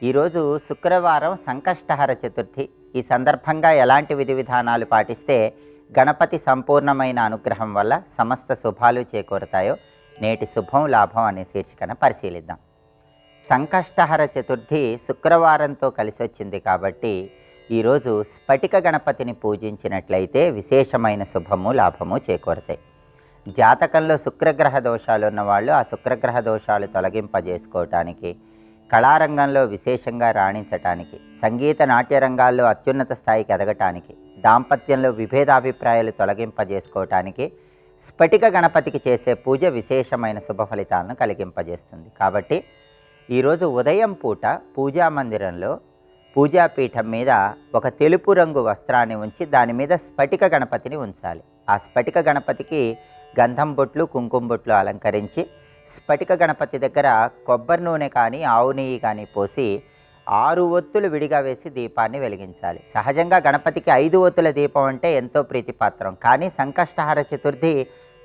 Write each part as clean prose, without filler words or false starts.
ఈరోజు శుక్రవారం సంకష్టహర చతుర్థి. ఈ సందర్భంగా ఎలాంటి విధి విధానాలు పాటిస్తే గణపతి సంపూర్ణమైన అనుగ్రహం వల్ల సమస్త శుభాలు చేకూరుతాయో నేటి శుభం లాభం అనే శీర్షికన పరిశీలిద్దాం. సంకష్టహర చతుర్థి శుక్రవారంతో కలిసి వచ్చింది కాబట్టి ఈరోజు స్ఫటిక గణపతిని పూజించినట్లయితే విశేషమైన శుభము లాభము చేకూరుతాయి. జాతకంలో శుక్రగ్రహ దోషాలు ఉన్నవాళ్ళు ఆ శుక్రగ్రహ దోషాలు తొలగింపజేసుకోవటానికి, కళారంగంలో విశేషంగా రాణించటానికి, సంగీత నాట్య రంగాల్లో అత్యున్నత స్థాయికి ఎదగటానికి, దాంపత్యంలో విభేదాభిప్రాయాలు తొలగింపజేసుకోవటానికి స్ఫటిక గణపతికి చేసే పూజ విశేషమైన శుభ ఫలితాలను కలిగింపజేస్తుంది. కాబట్టి ఈరోజు ఉదయం పూట పూజా మందిరంలో పూజాపీఠం మీద ఒక తెలుపు రంగు వస్త్రాన్ని ఉంచి దాని మీద స్ఫటిక గణపతిని ఉంచాలి. ఆ స్ఫటిక గణపతికి గంధం బొట్లు, కుంకుమ బొట్లు అలంకరించి స్ఫటిక గణపతి దగ్గర కొబ్బరి నూనె కానీ ఆవు నెయ్యి కానీ పోసి 6 ఒత్తులు విడిగా వేసి దీపాన్ని వెలిగించాలి. సహజంగా గణపతికి 5 ఒత్తుల దీపం అంటే ఎంతో ప్రీతిపాత్రం. కానీ సంకష్టహర చతుర్థి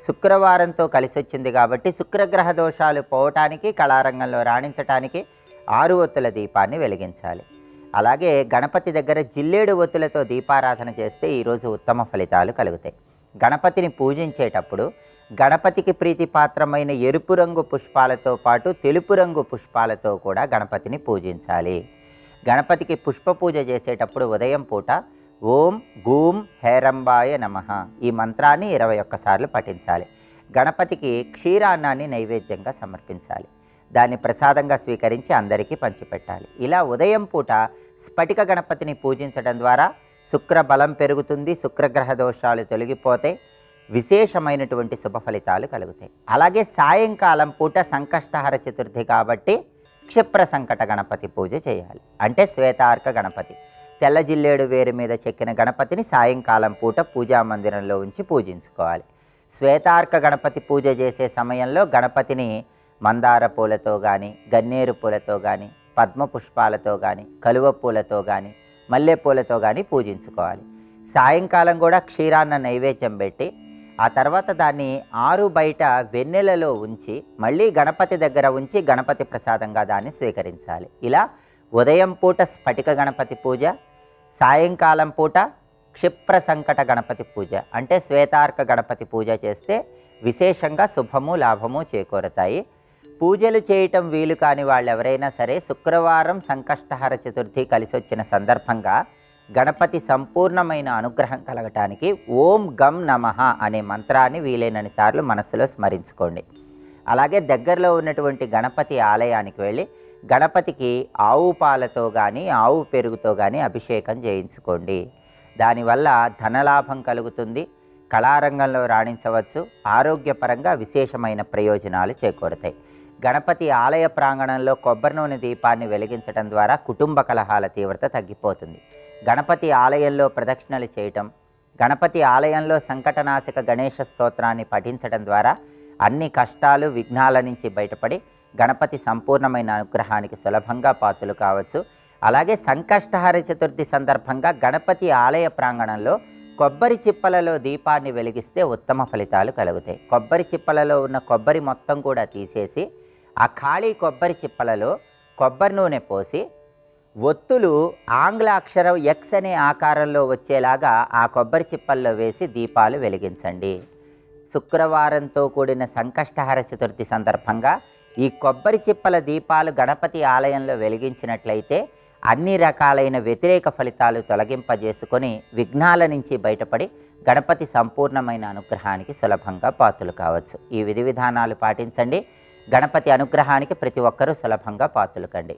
శుక్రవారంతో కలిసి వచ్చింది కాబట్టి శుక్రగ్రహ దోషాలు పోవటానికి, కళారంగంలో రాణించటానికి 6 ఒత్తుల దీపాన్ని వెలిగించాలి. అలాగే గణపతి దగ్గర జిల్లేడు ఒత్తులతో దీపారాధన చేస్తే ఈరోజు ఉత్తమ ఫలితాలు కలుగుతాయి. గణపతిని పూజించేటప్పుడు గణపతికి ప్రీతిపాత్రమైన ఎరుపు రంగు పుష్పాలతో పాటు తెలుపు రంగు పుష్పాలతో కూడా గణపతిని పూజించాలి. గణపతికి పుష్ప పూజ చేసేటప్పుడు ఉదయం పూట ఓం గూం హేరంబాయ నమః ఈ మంత్రాన్ని 21 సార్లు పఠించాలి. గణపతికి క్షీరాన్నాన్ని నైవేద్యంగా సమర్పించాలి. దాన్ని ప్రసాదంగా స్వీకరించి అందరికీ పంచిపెట్టాలి. ఇలా ఉదయం పూట స్ఫటిక గణపతిని పూజించడం ద్వారా శుక్ర బలం పెరుగుతుంది, శుక్రగ్రహ దోషాలు తొలగిపోతాయి, విశేషమైనటువంటి శుభ ఫలితాలు కలుగుతాయి. అలాగే సాయంకాలం పూట సంకష్టహర చతుర్థి కాబట్టి క్షిప్ర సంకట గణపతి పూజ చేయాలి. అంటే శ్వేతార్క గణపతి, తెల్ల జిల్లేడు వేరు మీద చెక్కిన గణపతిని సాయంకాలం పూట పూజా మందిరంలో ఉంచి పూజించుకోవాలి. శ్వేతార్క గణపతి పూజ చేసే సమయంలో గణపతిని మందార పూలతో కానీ, గన్నేరు పూలతో కానీ, పద్మ పుష్పాలతో కానీ, కలువ పూలతో కానీ, మల్లె పూలతో కానీ పూజించుకోవాలి. సాయంకాలం కూడా క్షీరాన్న నైవేద్యం పెట్టి ఆ తర్వాత దాన్ని ఆరు బయట వెన్నెలలో ఉంచి మళ్ళీ గణపతి దగ్గర ఉంచి గణపతి ప్రసాదంగా దాన్ని స్వీకరించాలి. ఇలా ఉదయం పూట స్ఫటిక గణపతి పూజ, సాయంకాలం పూట క్షిప్ర సంకట గణపతి పూజ అంటే శ్వేతార్క గణపతి పూజ చేస్తే విశేషంగా శుభము లాభము చేకూరుతాయి. పూజలు చేయటం వీలు కాని వాళ్ళు ఎవరైనా సరే శుక్రవారం సంకష్టహర చతుర్థి కలిసి వచ్చిన సందర్భంగా గణపతి సంపూర్ణమైన అనుగ్రహం కలగటానికి ఓం గం నమః అనే మంత్రాన్ని వీలైనన్ని సార్లు మనస్సులో స్మరించుకోండి. అలాగే దగ్గరలో ఉన్నటువంటి గణపతి ఆలయానికి వెళ్ళి గణపతికి ఆవు పాలతో కానీ, ఆవు పెరుగుతో కానీ అభిషేకం చేయించుకోండి. దానివల్ల ధనలాభం కలుగుతుంది, కళారంగంలో రాణించవచ్చు, ఆరోగ్యపరంగా విశేషమైన ప్రయోజనాలు చేకూరుతాయి. గణపతి ఆలయ ప్రాంగణంలో కొబ్బరి నూనె దీపాన్ని వెలిగించడం ద్వారా కుటుంబ కలహాల తీవ్రత తగ్గిపోతుంది. గణపతి ఆలయంలో ప్రదక్షిణలు చేయటం, గణపతి ఆలయంలో సంకటనాశక గణేష స్తోత్రాన్ని పఠించడం ద్వారా అన్ని కష్టాలు, విఘ్నాల నుంచి బయటపడి గణపతి సంపూర్ణమైన అనుగ్రహానికి సులభంగా పాత్రలు కావచ్చు. అలాగే సంకష్టహర చతుర్థి సందర్భంగా గణపతి ఆలయ ప్రాంగణంలో కొబ్బరి చిప్పలలో దీపాన్ని వెలిగిస్తే ఉత్తమ ఫలితాలు కలుగుతాయి. కొబ్బరి చిప్పలలో ఉన్న కొబ్బరి మొత్తం కూడా తీసేసి ఆ ఖాళీ కొబ్బరి చిప్పలలో కొబ్బరి నూనె పోసి ఒత్తులు ఆంగ్ల అక్షరం ఎక్స్ అనే ఆకారంలో వచ్చేలాగా ఆ కొబ్బరి చిప్పల్లో వేసి దీపాలు వెలిగించండి. శుక్రవారంతో కూడిన సంకష్టహర చతుర్థి సందర్భంగా ఈ కొబ్బరి చిప్పల దీపాలు గణపతి ఆలయంలో వెలిగించినట్లయితే అన్ని రకాలైన వ్యతిరేక ఫలితాలు తొలగింపజేసుకొని విఘ్నాల నుంచి బయటపడి గణపతి సంపూర్ణమైన అనుగ్రహానికి సులభంగా పాత్రలు కావచ్చు. ఈ విధి విధానాలు పాటించండి. గణపతి అనుగ్రహానికి ప్రతి ఒక్కరూ సులభంగా పాత్రలు కండి.